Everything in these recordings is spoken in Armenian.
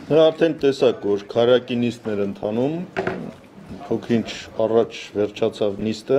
Նա արդեն տեսակ, որ քարյակի նիստն էր ընթանում, փոքրինչ առաջ վերջացավ նիստը,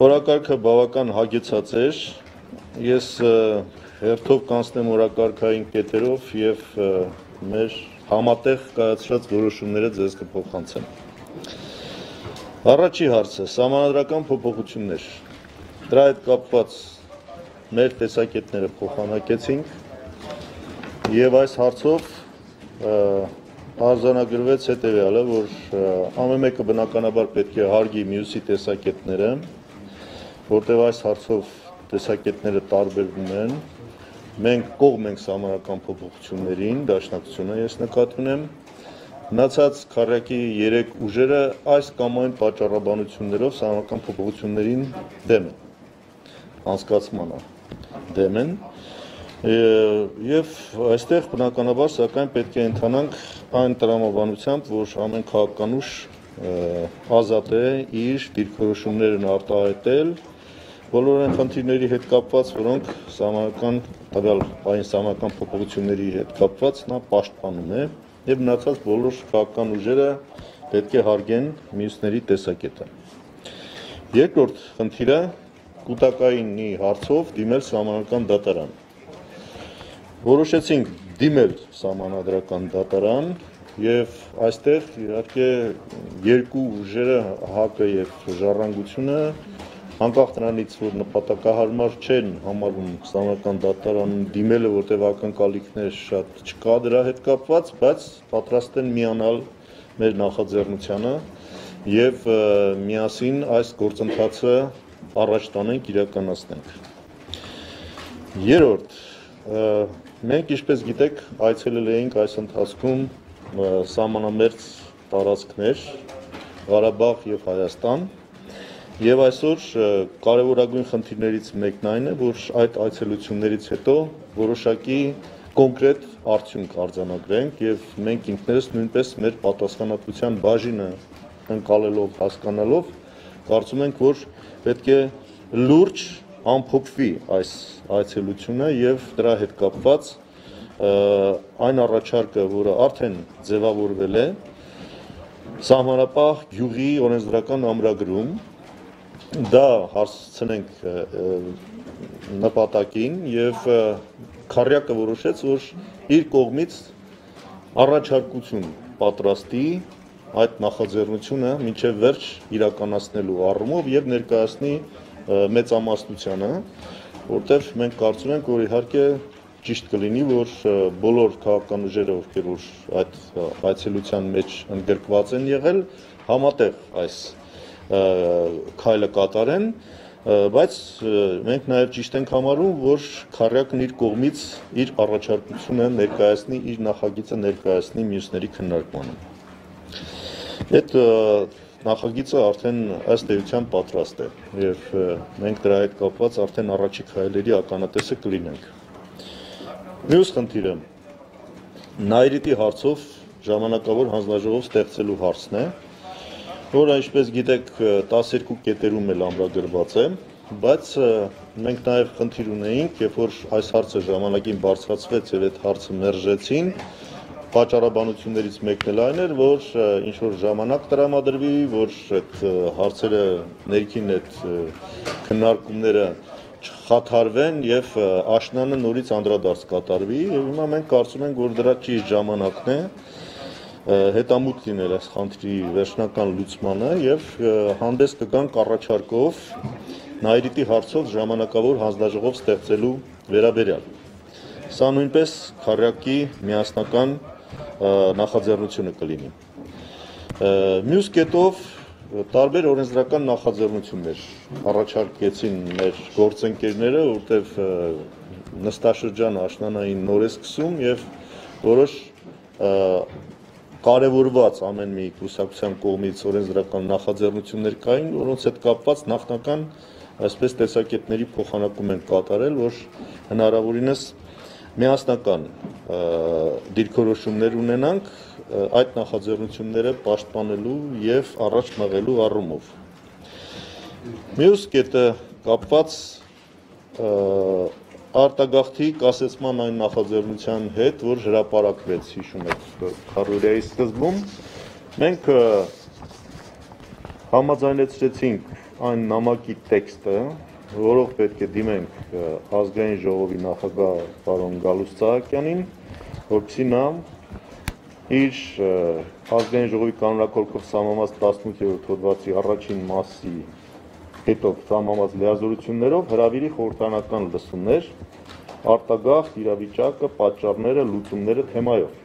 օրակարգը բավական հագեցած էր, ես հերթով կանցնեմ օրակարգային կետերով և մեր համատեղ կայացրած որոշումները ձեզ կփոխանցեմ։ Առաջի հարցը սահմանադրական փոփոխություններ, դրա հետ կապված մեր տեսակետները փոխանակեցինք և այս հարցով արձանագրվեց հետևյալը, որ ամեն մեկը բնականաբար պետք է հարգի մյուսի տեսակետները, որտեղ այս հարցով տեսակետները տարբերվում են, մենք կողմ ենք սահմանադրական փոփոխություններին, դաշնակցությունը ես նկատի ունեմ, մնացած քառյակի 3 ուժերը այս կամ այն պատճառաբանություններով սահմանադրական փոփոխություններին դեմ են, անցկացմանը դեմ են, և այստեղ բնականաբար սակայն պետք է ընթանանք այն տրամաբանությամբ, որ ամեն քաղաքական ուժ ազատ է իր դիրքորոշումներն արտահայտել բոլոր այն խնդիրների հետ կապված, որոնք սահմանադրական փոփոխությունների հետ կապված նա պաշտպանում է և մնացած բոլոր քաղաքական ուժերը պետք է հարգեն մյուսների տեսակետը։ Երկրորդ խնդիրը կուտակայինի հարցով դիմել սահմանադրական դատարան։ Որոշեցինք դիմել սահմանադրական դատարան և այստեղ իհարկե երկու ուժերը ՀԱԿ-ը և Ժառանգությունը անկախ նրանից, որ նպատակահարմար չեն համարում սահմանադրական դատարանում դիմելը, որտեղ ակնկալիքներ շատ չկա դրա հետ կապված, բայց պատրաստ են միանալ մեր նախաձեռնությանը և միասին այս գործընթացը առաջ տանենք, իրականացնենք։ Երրորդ, մենք ինչպես գիտեք, այցելել էինք այս ընթացքում սահմանամերձ տարածքներ, Ղարաբաղ և Հայաստան, և այսօր կարևորագույն խնդիրներից մեկն այն է, որ այդ այցելություններից հետո որոշակի կոնկրետ արդյունք արձանագրենք և մենք ինքներս նույնպես մեր պատասխանատվության բաժինը ընկալելով, հասկանալով, կարծում ենք, որ պետք է լուրջ ամփոփվի այս այցելությունը և դրա հետ կապված այն առաջարկը, որը արդեն ձևավորվել է, սահմանապահ գյուղի օրենսդրական ամրագրում, դա հասցնենք նպատակին և քառյակը որոշեց, որ իր կողմից առաջարկություն պատրաստի այդ նախաձեռնությունը մինչև վերջ իրականացնելու առումով և ներկայացնի մեծամասնությանը, որտեղ մենք կարծում ենք, որ իհարկե ճիշտ կլինի, որ բոլոր քաղաքական ուժերը, ովքեր որ այդ այցելության մեջ ընդգրկված են եղել, համատեղ այս քայլը կատարեն, բայց մենք նաև ճիշտ ենք համարում, որ քառյակն իր կողմից իր առաջարկությունը ներկայացնի, իր նախագիծը ներկայացնի մյուսների քննարկմանը։ Այդ նախագիծը արդեն ըստ էության պատրաստ է և մենք դրա հետ կապված արդեն առաջի քայլերի ականատեսը կլինենք։ Մյուս խնդիրը Նայիրիտի հարցով ժամանակավոր հանձնաժողով ստեղծելու հարցն է, որը ինչպես գիտեք 12 կետերում էլ ամրագրված է, բայց մենք նաև խնդիր ունեինք, երբ որ այս հարցը ժամանակին բարձրացվեց և այդ հարցը մերժեցին, պատճառաբանություններից մեկն էլ այն էր, որ ինչ-որ ժամանակ տրամադրվի, որ այդ հարցերը ներքին այդ քննարկումները չխաթարվեն և աշնանը նորից անդրադարձ կատարվի և հիմա մենք կարծում ենք, որ դրա ճիշտ ժամանակն է հետամուտ լինել այս խնդրի վերջնական լուծմանը և հանդես կգանք առաջարկով Նայիրիտի հարցով ժամանակավոր հանձնաժողով ստեղծելու վերաբերյալ։ Սա նույնպես քառյակի միասնական նախաձեռնությունը կլինի։ Մյուս կետով տարբեր օրենսդրական նախաձեռնություններ առաջարկեցին մեր գործընկերները, որտեղ նստաշրջան աշնանային նոր է սկսում և որոշ կարևորված ամեն մի կուսակցության կողմից օրենսդրական նախաձեռնություններ կային, որոնց հետ կապված նախնական այսպես տեսակետների փոխանակում են կատարել, որ հնարավորինս միասնական դիրքորոշումներ ունենանք այդ նախաձեռնությունները պաշտպանելու և առաջ մղելու առումով։ Մյուս կետը կապված արտագաղթի կասեցման այն նախաձեռնության հետ, որ հրապարակվեց, հիշում եք, քարոզիայի սկզբում, մենք համաձայնեցրեցինք այն նամակի տեքստը, որով պետք է դիմենք ազգային ժողովի նախագահ պարոն Գալուստ Սահակյանին, որպեսզի նա իր ազգային ժողովի կանոնակարգով սահմանված 18-րդ հոդվածի առաջին մասի հետո սահմանված լիազորություններով հրավիրի խորհրդարանական լսումներ, արտագաղթ իրավիճակը, պատճառները, լուծումները թեմայով։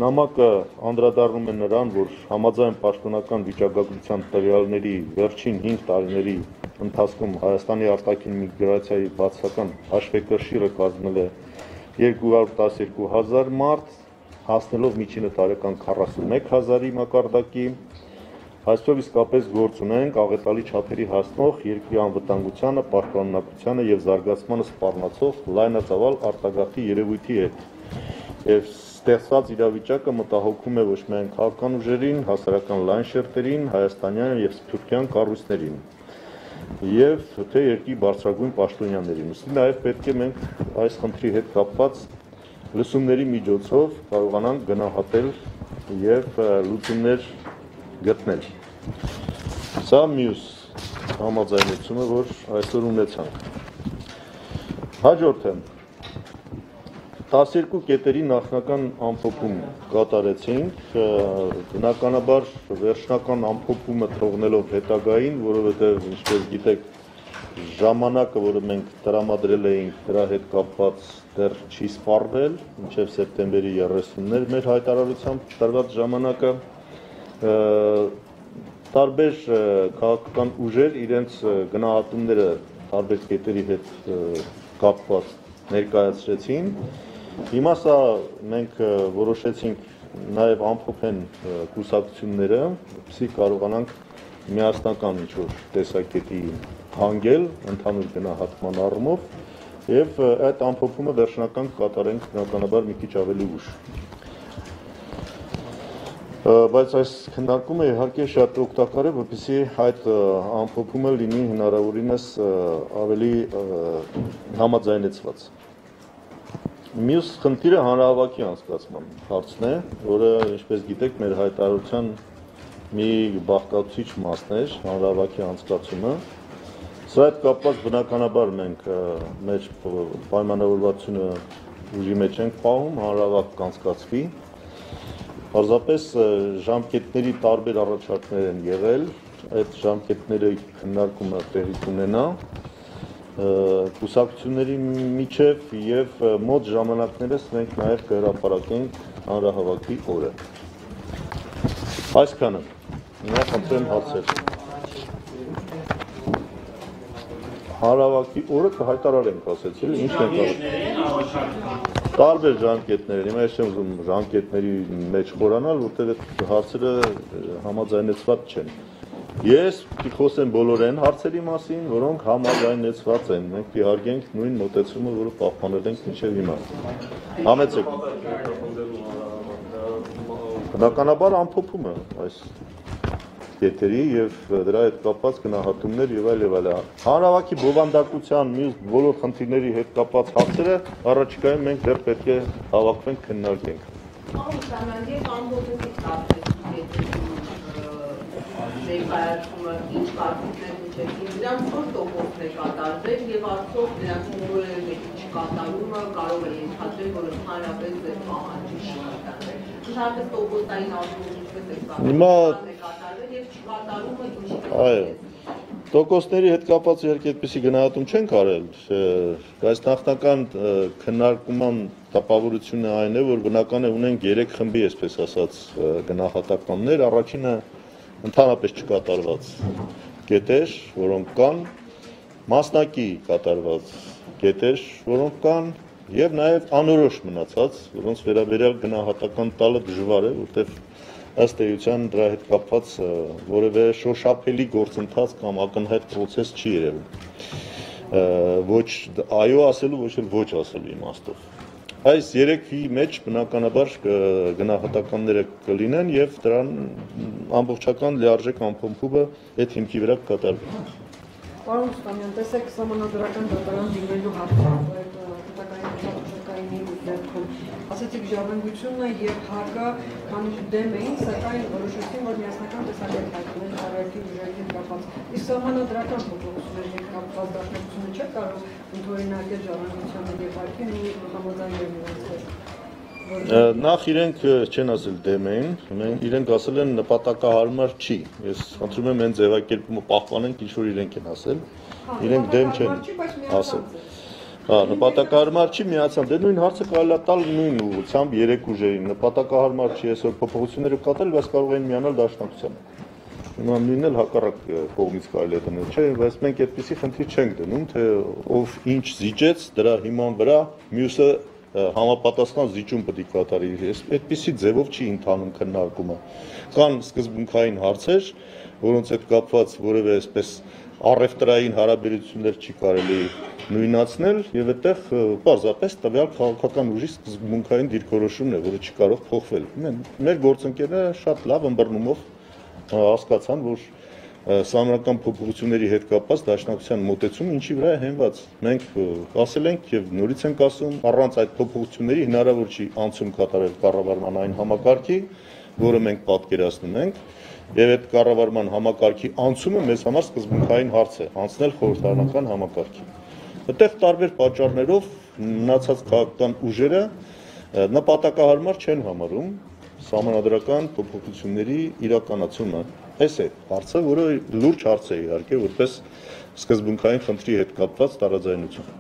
Նամակը անդրադառնում է նրան, որ համաձայն պաշտոնական վիճակագրության տվյալների վերջին 5 տարիների ընթացքում Հայաստանի արտաքին միգրացիայի բացասական հաշվեկշիռը կազմել է 212,000 մարդ, հասնելով միջինը տարեկան 41,000-ի մակարդակի, այսօր իսկապես գործ ունենք աղետալի չափերի հասնող երկրի անվտանգությանը, պաշտպանունակությանը եւ զարգացմանը սպառնացող լայնածավալ արտագաղթի երևույթի հետ։ Եվ ստեղծված իրավիճակը մտահոգում է ոչ միայն քաղաքական ուժերին, հասարակական լայն շերտերին, հայաստանյան եւ սփյուռքյան կառույցներին եւ թե երկրի բարձրագույն պաշտոնյաներին։ Ըստ նաեւ պետք է մենք այս խնդրի հետ կապված լսումների միջոցով կարողանանք գնահատել եւ լուծումներ գտնել։ Սա մյուս համաձայնությունը, որ այսօր ունեցանք։ Հաջորդը 12 կետերի նախնական ամփոփում կատարեցինք, բնականաբար վերջնական ամփոփումը թողնելով հետագային, որովհետև ինչպես գիտեք, ժամանակը, որը մենք տրամադրել էինք, դրա հետ կապված դեռ չի սպառվել, մինչև սեպտեմբերի 30-ն էր մեր հայտարարությամբ տրված ժամանակը, տարբեր քաղաքական ուժեր իրենց գնահատումները տարբեր կետերի հետ կապված ներկայացրեցին։ Հիմա սա մենք որոշեցինք նաև ամփոփեն կուսակցությունները, որպեսզի կարողանանք միասնական ինչ-որ տեսակետի հանգել ընդհանուր գնահատման առումով եւ այդ ամփոփումը վերջնական կատարենք բնականաբար մի քիչ ավելի ուշ։ Բայց այս քննարկումը իհարկե շատ օգտակար է, որպեսզի այդ ամփոփումը լինի հնարավորինս ավելի համաձայնեցված։ Մյուս խնդիրը հանրահավաքի անցկացման հարցն է, որը, ինչպես գիտեք, մեր հայտարարության մի բաղկացուցիչ մասն էր, հանրահավաքի անցկացումը։ Սա հետ կապված բնականաբար մենք մեր պայմանավորվածությունը ուժի մեջ ենք պահում, հանրահավաք կանցկացվի։ Պարզապես ժամկետների տարբեր առաջարկներ են եղել, այդ ժամկետները քննարկումը տեղի կունենա կուսակցությունների միջև եւ մոտ ժամանակներս մենք նաեւ կհրապարակենք հանրահավաքի օրը։ Այսքանը։ Հիմա խնդրեմ հարցեր։ Հանրահավաքի օրը կհայտարարենք, ասեցի, ինչ ենք արել։ Տարբեր ժամկետներ, հիմա ես չեմ ուզում ժամկետների մեջ խորանալ, որտեղ այդ հարցերը համաձայնեցված չեն։ Ես խոսեմ բոլոր այն հարցերի մասին, որոնք համաձայնեցված են։ Մենք դիհարգենք նույն մոտեցումը, որը պահպանել ենք մինչև հիմա։ Համեցեք։ Բնականաբար ամփոփումը այս կետերի եւ դրա հետ կապված գնահատումներ եւ այլ եւ այլ։ Հանրահավաքի բովանդակության մյուս բոլոր խնդիրների հետ կապված հարցերը առաջիկայում մենք դեռ պետք է հավաքվենք, քննարկենք։ Ներկայացումը ինչ կարծիքներ ունեցին, դրանց որ տոկոսն է կատարվել եւ արդյոք դրանց որևէ չկատարումը կարող է ենթադրել, որ ընդհանրապես ձեր պահանջի չի կատարվել։ Ընդհանրապես տոկոսային արդյունքը ինչպես է կատարվել եւ չկատարումը ինչի՞։ Այո։ Տոկոսների հետ կապված իհարկե այդպիսի գնահատում չենք արել, բայց նախնական քննարկման տպավորությունը այն է, որ բնական է ունենք 3 խմբի, այսպես ասած, գնահատականներ, առաջինը ընդհանրապես չկատարված կետեր, որոնք կան, մասնակի կատարված կետեր, որոնք կան, եւ նաեւ անորոշ մնացած, որոնց վերաբերյալ գնահատական տալը դժվար է, որտեղ ըստ էության դրա հետ կապված որևէ շոշափելի գործընթաց կամ ակնհայտ process չի երևում։ Ոչ այո ասելու, ոչ էլ ոչ ասելու իմաստով։ Այս 3-ի մեջ բնականաբար գնահատականները կլինեն եւ դրան ամբողջական լիարժեք ամփոփումը այդ հիմքի վրա կկատարվի։ Պարոն Ստամյան, տեսեք սահմանադրական դատարան դիմելու հարցով այդ պետական հանրապետությունների դեպքում ասացիք ժառանգությունը եւ ՀԱԿ-ը քանի դեմ էին, սակայն որոշեցին, որ միասնական տեսակետ հայտնել հարակի ուժերի հետ կապված։ Իսկ սահմանադրական փոփոխությունների հետ կապված դաշնակցությունը չէ կարող ընդօրինակել ժառանգության եւ ՀԱԿ-ին ու համաձայնել նրանց հետ։ Նախ իրենք չեն ասել դեմ էին, իրենք ասել են նպատակահարմար չի։ Ես խնդրում եմ այն ձևակերպումը պահպանենք, ինչ որ իրենք են ասել։ Իրենք դեմ չեն ասել։ Նպատակահարմար չի, միացան։ Դե նույն հարցը կարելի է տալ նույն ուղղությամբ երեք ուժերին։ Նպատակահարմար չի այսօր փոփոխությունները կատարել, բայց կարող են միանալ դաշնակցությանը։ Հիմա նույնն էլ հակառակ կողմից կարելի է դնել, չէ՞, բայց մենք այդպիսի խնդիր չենք դնում, թե ով ինչ զիջեց, դրա հիման վրա մյուսը համապատասխան զիջում պետք է կատարի, այդպիսի ձևով չի ընթանում քննարկումը։ Կան սկզբունքային հարցեր, որոնց հետ կապված որևէ այսպես առևտրային հարաբերություններ չի կարելի նույնացնել եւ այդտեղ պարզապես տվյալ քաղաքական ուժի սկզբունքային դիրքորոշումն է, որը չի կարող փոխվել։ Մեր գործընկերները շատ լավ ըմբռնումով հասկացան, որ սահմանական փոփոխությունների հետ կապված դաշնակցության մոտեցումը ինչի վրա է հենված։ Մենք ասել ենք եւ նորից ենք ասում, առանց այդ փոփոխությունների հնարավոր չի անցում կատարել կառավարման այն համակարգի, որը մենք պատկերացնում ենք, եւ այդ կառավարման համակարգի անցումը մեզ համար սկզբունքային հարց է, անցնել խորհրդարանական համակարգի։ Այդտեղ տարբեր պատճառներով մնացած քաղաքական ուժերը նպատակահարմար չեն համարում սահմանադրական փոփոխությունների իրականացումը։ Այս է հարցը, որը լուրջ հարց է իհարկե, որպես սկզբունքային խնդրի հետ կապված տարաձայնություն։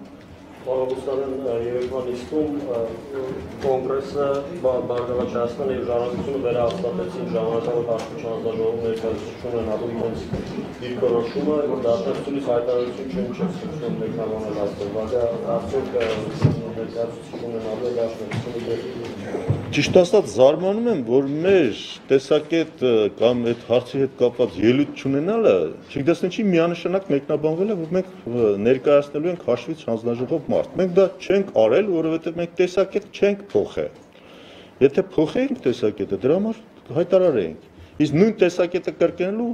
Պարոն երեկվա նիստում կոնգրեսը բարգավաճացման եւ ժառանգությունը վերահաստատեցին ժամանակավոր հաշվիչի հանձնաժողովի ներկայացուցիչ ունենալու իրենց դիրքորոշումը, որ դաշնակցությունից հայտարարություն չեն չեցնում մեկնաբանել այստեղ, բայց արդյոք ներկայացուցիչ ունենալու է դաշնակցությունը Ճիշտ ասած զարմանում եմ, որ մեր տեսակետ կամ այդ հարցի հետ կապված ելույթ չունենալը, չգիտեմ ինչի միանշանակ մեկնաբանվել է, որ մենք ներկայացնելու ենք հաշվից հանձնաժողով մարդ։ Մենք դա չենք արել, որովհետև մենք տեսակետ չենք փոխել։ Եթե փոխեինք տեսակետը, դրա համար հայտարարեինք։ Իսկ նույն տեսակետը կրկնելու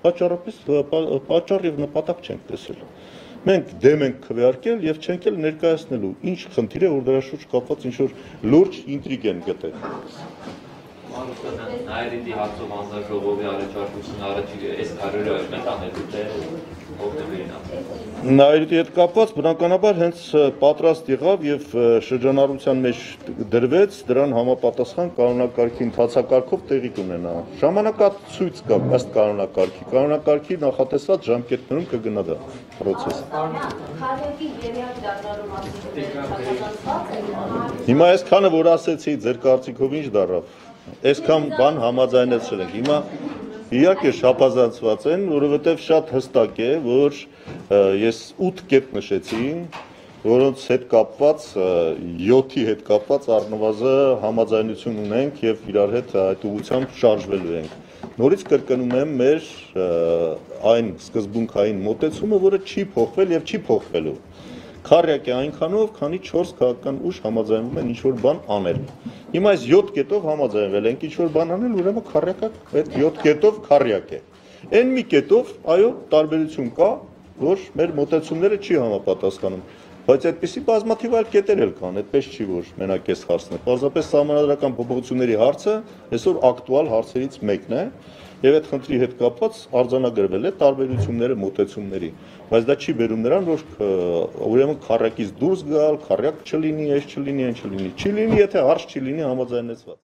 պատճառ եւ նպատակ չենք տեսել։ Մենք դեմ ենք քվեարկել եւ չենք էլ ներկայացնելու ինչ խնդիր է, որ դրա շուրջ կապված ինչ որ լուրջ ինտրիգ են գտել։ Նայրիտի հարցով հանձնաժողովի առաջարկությունը առաջի այս քարերը մետանել թե օգտվելին։ Նայրիտի հետ կապված բնականաբար հենց պատրաստ եղավ եւ շրջանառության մեջ դրվեց դրան համապատասխան կանոնակարգի ընթացակարգով տեղի կունենա։ Ժամանակացույց կա ըստ կանոնակարգի։ Կանոնակարգի նախատեսված ժամկետներում կգնա դա process-ը։ Հիմա այսքանը որ ասեցի, ձեր կարծիքով ինչ դառավ։ Այսքան բան համաձայնեցրել ենք։ Հիմա իհարկե շապազանցված են, որովհետև շատ հստակ է, որ ես 8 կետ նշեցի, որոնց հետ կապված 7-ի հետ կապված առնվազն համաձայնություն ունենք եւ իրար հետ այդ ուղղությամբ շարժվելու ենք։ Նորից կրկնում եմ մեր այն սկզբունքային մոտեցումը, որը չի փոխվել եւ չի փոխվելու։ Քարյակ է այնքանով, քանի 4 քաղաքական ուժ համաձայնվում են ինչ-որ բան անել։ Հիմա այս 7 կետով համաձայնվել ենք ինչ-որ բան անել, ուրեմն քարյակը այդ 7 կետով քարյակ է։ Այն մի կետով, այո, տարբերություն կա, որ մեր մոտեցումները չի համապատասխանում։ Բայց այդպիսի բազմաթիվ այլ կետեր էլ կան, այդպես չի, որ մենակ այս հարցն է։ Պարզապես սահմանադրական փոփոխությունների հարցը այսօր ակտուալ հարցերից մեկն է, եւ այդ խնդրի հետ կապված արձանագրվել է տարբերությունները մոտեցումների, բայց դա չի բերում նրան, որ ուրեմն քարյակից դուրս գալ, քարյակ չլինի, այս չլինի, այն չլինի, չի լինի, եթե հարց չի լինի համաձայնեցված։